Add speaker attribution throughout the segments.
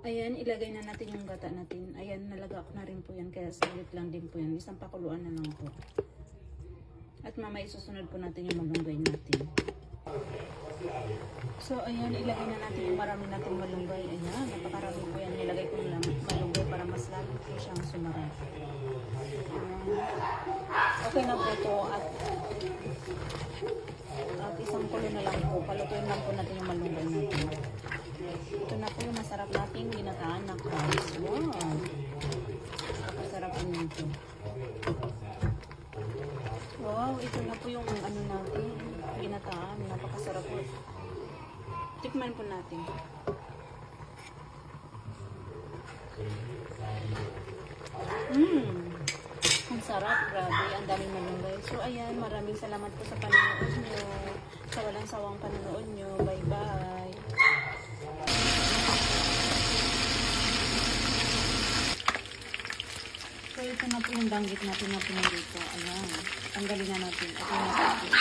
Speaker 1: Ayan, ilagay na natin yung gata natin. Ayan, nalaga ko na rin po yan. Kaya saglit lang din po yan. Isang pakuluan na lang po. At mamaya susunod po natin yung malunggay natin. So, ayan, ilagay na natin yung marami natin malunggay. Ayan, napakarami po yan. Nilagay ko lang malunggay para mas lalo po siyang sumarap. Okay na po ito. At isang kulo na lang po. Palutuin lang po natin yung malunggay natin. Ito na po yung masarap nating ginataan na crabs. Wow! Napakasarap po nito. Wow, ito na po yung ano natin, ginataan. Napakasarap po. Tikman po natin. Ang sarap, grabe. Ang daming malunggay. So, ayan, maraming salamat po sa panonood nyo. Sa walang sawang panonood nyo. Bye-bye. So, ito na po yung danggit natin na pinarito. Ayan. Tanggalin na natin. Okay na natin.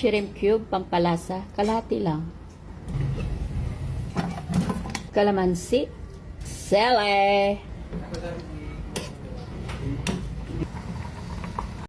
Speaker 2: Shrimp cube, pampalasa, kalahati lang. Kalamansi, sele.